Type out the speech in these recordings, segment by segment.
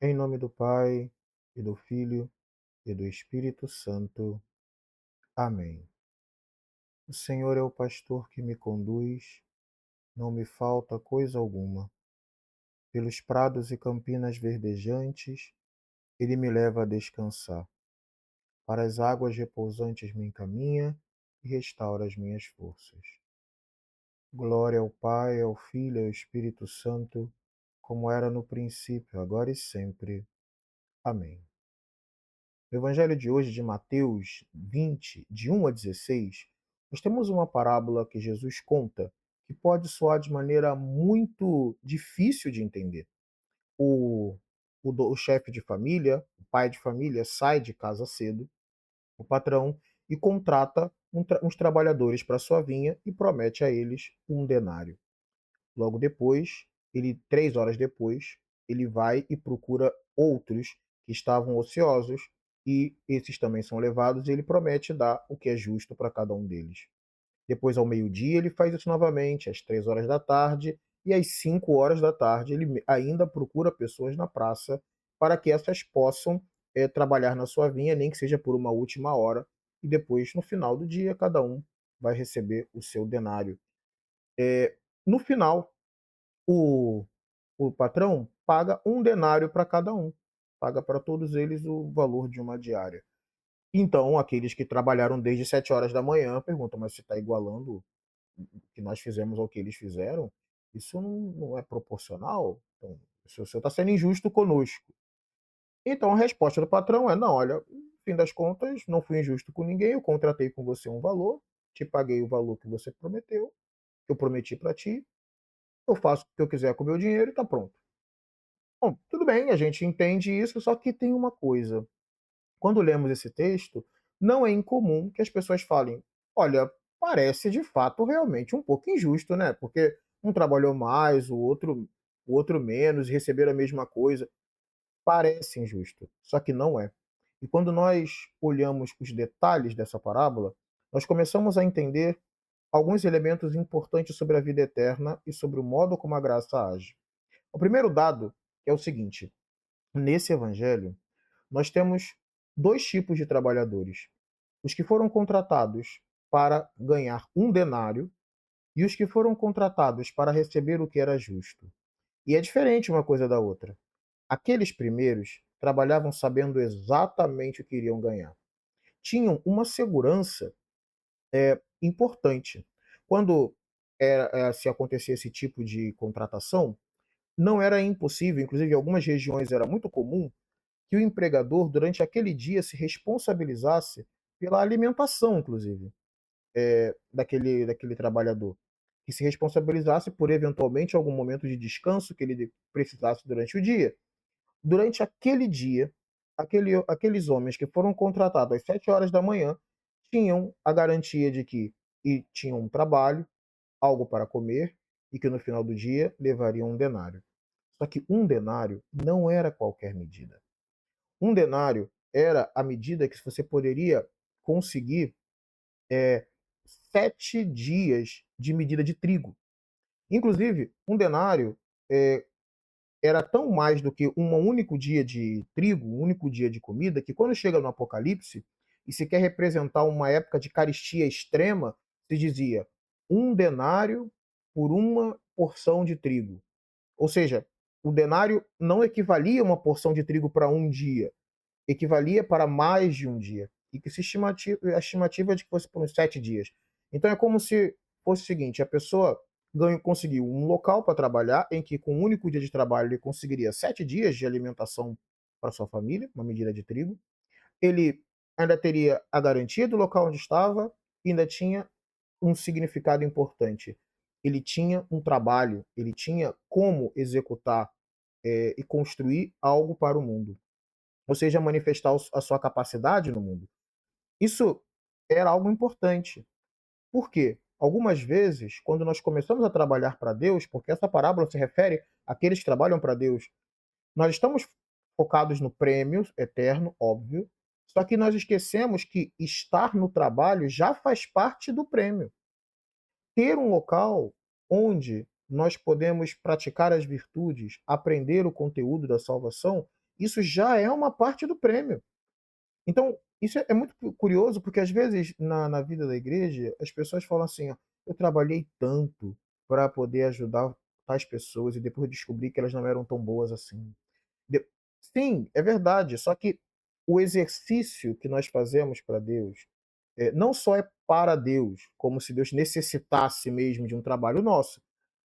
Em nome do Pai, e do Filho, e do Espírito Santo. Amém. O Senhor é o pastor que me conduz, não me falta coisa alguma. Pelos prados e campinas verdejantes, ele me leva a descansar. Para as águas repousantes me encaminha e restaura as minhas forças. Glória ao Pai, ao Filho e ao Espírito Santo, como era no princípio, agora e sempre. Amém. No Evangelho de hoje, de Mateus 20, de 1 a 16, nós temos uma parábola que Jesus conta que pode soar de maneira muito difícil de entender. O, o chefe de família, o pai de família, sai de casa cedo, o patrão, e contrata uns trabalhadores para sua vinha e promete a eles um denário. Logo depois, 3 horas depois, ele vai e procura outros que estavam ociosos, e esses também são levados, e ele promete dar o que é justo para cada um deles. Depois, ao meio-dia, ele faz isso novamente, às 3 horas da tarde, e às 5 horas da tarde ele ainda procura pessoas na praça para que essas possam trabalhar na sua vinha, nem que seja por uma última hora, e depois, no final do dia, cada um vai receber o seu denário. No final, o o patrão paga um denário para cada um, paga para todos eles o valor de uma diária. Então, aqueles que trabalharam desde 7 horas da manhã perguntam: "Mas você está igualando o que nós fizemos ao que eles fizeram? Isso não é proporcional? Então, o senhor está sendo injusto conosco". Então a resposta do patrão é: "Não, olha, no fim das contas, não fui injusto com ninguém, eu contratei com você um valor, te paguei o valor que você prometeu, que eu prometi para ti, eu faço o que eu quiser com o meu dinheiro e está pronto". Bom, tudo bem, a gente entende isso, só que tem uma coisa: quando lemos esse texto, não é incomum que as pessoas falem: "Olha, parece de fato realmente um pouco injusto, né, porque um trabalhou mais, o outro menos e receberam a mesma coisa". Parece injusto, só que não é. E quando nós olhamos os detalhes dessa parábola, nós começamos a entender alguns elementos importantes sobre a vida eterna e sobre o modo como a graça age. O primeiro dado é o seguinte: nesse evangelho, nós temos 2 tipos de trabalhadores: os que foram contratados para ganhar um denário e os que foram contratados para receber o que era justo. E é diferente uma coisa da outra. Aqueles primeiros trabalhavam sabendo exatamente o que iriam ganhar. Tinham uma segurança importante. Quando se acontecia esse tipo de contratação, não era impossível, inclusive em algumas regiões era muito comum, que o empregador, durante aquele dia, se responsabilizasse pela alimentação, inclusive, daquele trabalhador. Que se responsabilizasse por, eventualmente, algum momento de descanso que ele precisasse durante o dia. Durante aquele dia, aqueles homens que foram contratados às 7 horas da manhã tinham a garantia de que tinham um trabalho, algo para comer, e que no final do dia levariam um denário. Só que um denário não era qualquer medida. Um denário era a medida que você poderia conseguir 7 dias de medida de trigo. Inclusive, um denário era tão mais do que um único dia de trigo, um único dia de comida, que quando chega no Apocalipse e se quer representar uma época de carestia extrema, se dizia um denário por uma porção de trigo. Ou seja, o denário não equivalia a uma porção de trigo para um dia, equivalia para mais de um dia, e que a estimativa é de que fosse por uns 7 dias. Então é como se fosse o seguinte: a pessoa conseguiu um local para trabalhar, em que com um único dia de trabalho ele conseguiria 7 dias de alimentação para sua família, uma medida de trigo. Ele ainda teria a garantia do local onde estava, e ainda tinha um significado importante: ele tinha um trabalho, ele tinha como executar e construir algo para o mundo, ou seja, manifestar a sua capacidade no mundo. Isso era algo importante. Por quê? Algumas vezes, quando nós começamos a trabalhar para Deus, porque essa parábola se refere àqueles que trabalham para Deus, nós estamos focados no prêmio eterno, óbvio, só que nós esquecemos que estar no trabalho já faz parte do prêmio. Ter um local onde nós podemos praticar as virtudes, aprender o conteúdo da salvação, isso já é uma parte do prêmio. Então, isso é muito curioso, porque às vezes na vida da igreja, as pessoas falam assim: "Ó, eu trabalhei tanto para poder ajudar tais pessoas e depois descobri que elas não eram tão boas assim". De Sim, é verdade, só que o exercício que nós fazemos para Deus, não só é para Deus, como se Deus necessitasse mesmo de um trabalho nosso,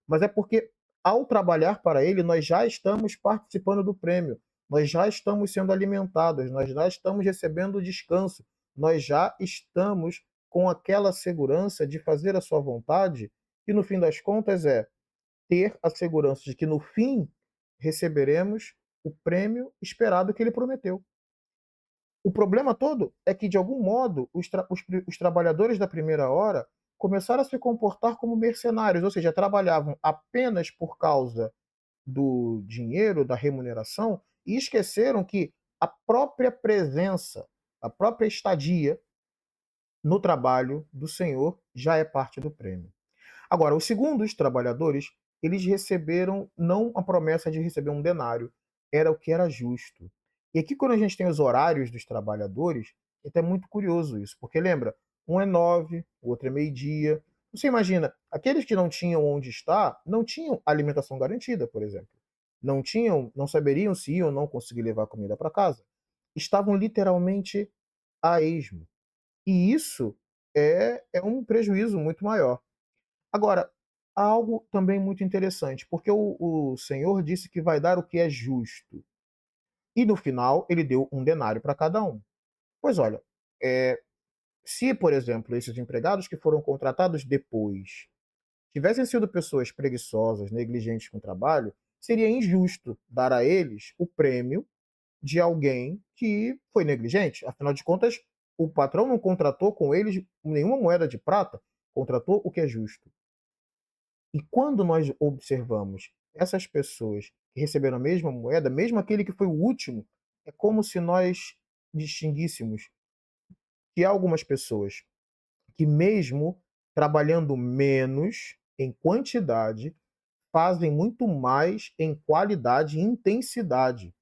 mas é porque ao trabalhar para Ele, nós já estamos participando do prêmio, nós já estamos sendo alimentados, nós já estamos recebendo descanso, nós já estamos com aquela segurança de fazer a sua vontade, e no fim das contas é ter a segurança de que no fim receberemos o prêmio esperado que ele prometeu. O problema todo é que, de algum modo, os trabalhadores da primeira hora começaram a se comportar como mercenários, ou seja, trabalhavam apenas por causa do dinheiro, da remuneração, e esqueceram que a própria presença, a própria estadia no trabalho do Senhor já é parte do prêmio. Agora, os segundos trabalhadores, eles receberam não a promessa de receber um denário, era o que era justo. E aqui, quando a gente tem os horários dos trabalhadores, é até muito curioso isso, porque lembra, um é 9, o outro é meio-dia. Você imagina, aqueles que não tinham onde estar, não tinham alimentação garantida, por exemplo. Não tinham, não saberiam se iam ou não conseguir levar comida para casa. Estavam literalmente a esmo. E isso é um prejuízo muito maior. Agora, há algo também muito interessante, porque o Senhor disse que vai dar o que é justo. E no final, ele deu um denário para cada um. Pois olha, eh, se, por exemplo, esses empregados que foram contratados depois tivessem sido pessoas preguiçosas, negligentes com o trabalho, seria injusto dar a eles o prêmio de alguém que foi negligente. Afinal de contas, o patrão não contratou com eles nenhuma moeda de prata, contratou o que é justo. E quando nós observamos essas pessoas que receberam a mesma moeda, mesmo aquele que foi o último, é como se nós distinguíssemos que há algumas pessoas que, mesmo trabalhando menos em quantidade, fazem muito mais em qualidade e intensidade.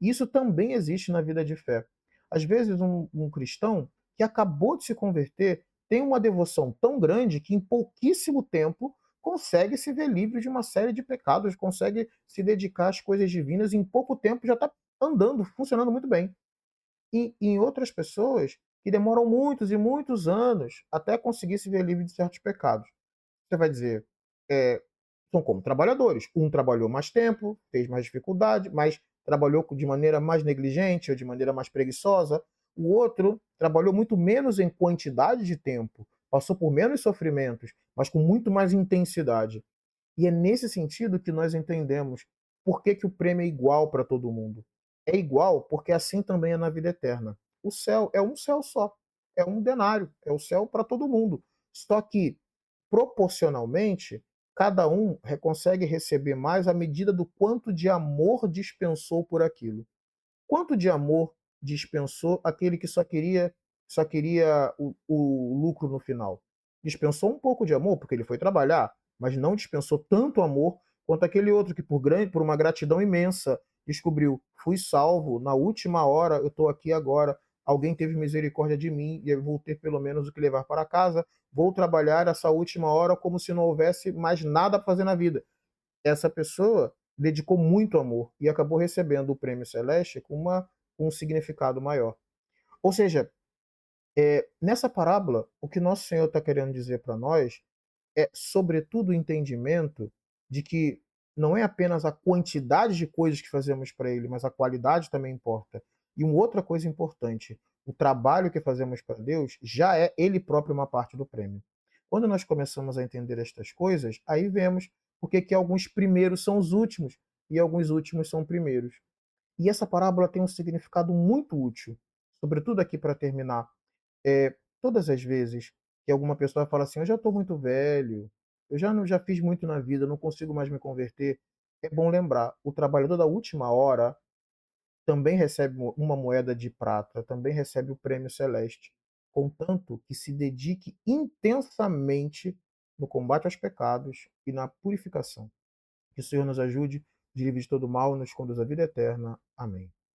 Isso também existe na vida de fé. Às vezes, um cristão que acabou de se converter tem uma devoção tão grande que, em pouquíssimo tempo, consegue se ver livre de uma série de pecados, consegue se dedicar às coisas divinas, e em pouco tempo já está andando, funcionando muito bem. E em outras pessoas que demoram muitos e muitos anos até conseguir se ver livre de certos pecados. Você vai dizer, eh, são como trabalhadores. Um trabalhou mais tempo, fez mais dificuldade, mas trabalhou de maneira mais negligente ou de maneira mais preguiçosa. O outro trabalhou muito menos em quantidade de tempo, passou por menos sofrimentos, mas com muito mais intensidade. E é nesse sentido que nós entendemos por que, que o prêmio é igual para todo mundo. É igual porque assim também é na vida eterna. O céu é um céu só, é um denário, é o céu para todo mundo. Só que, proporcionalmente, cada um consegue receber mais à medida do quanto de amor dispensou por aquilo. Quanto de amor dispensou aquele que só queria o lucro no final? Dispensou um pouco de amor, porque ele foi trabalhar, mas não dispensou tanto amor quanto aquele outro que, por uma gratidão imensa, descobriu: fui salvo na última hora, eu estou aqui agora, alguém teve misericórdia de mim e eu vou ter pelo menos o que levar para casa, vou trabalhar essa última hora como se não houvesse mais nada a fazer na vida. Essa pessoa dedicou muito amor e acabou recebendo o prêmio celeste com um significado maior. Ou seja, nessa parábola, o que nosso Senhor está querendo dizer para nós é, sobretudo, o entendimento de que não é apenas a quantidade de coisas que fazemos para Ele, mas a qualidade também importa. E uma outra coisa importante, o trabalho que fazemos para Deus já é ele próprio uma parte do prêmio. Quando nós começamos a entender estas coisas, aí vemos porque que alguns primeiros são os últimos e alguns últimos são primeiros. E essa parábola tem um significado muito útil, sobretudo aqui para terminar. Todas as vezes que alguma pessoa fala assim: "Eu já estou muito velho, eu já fiz muito na vida, eu não consigo mais me converter", é bom lembrar, o trabalhador da última hora também recebe uma moeda de prata, também recebe o prêmio celeste, contanto que se dedique intensamente no combate aos pecados e na purificação. Que o Senhor nos ajude, nos livre de todo mal e nos conduz à vida eterna. Amém.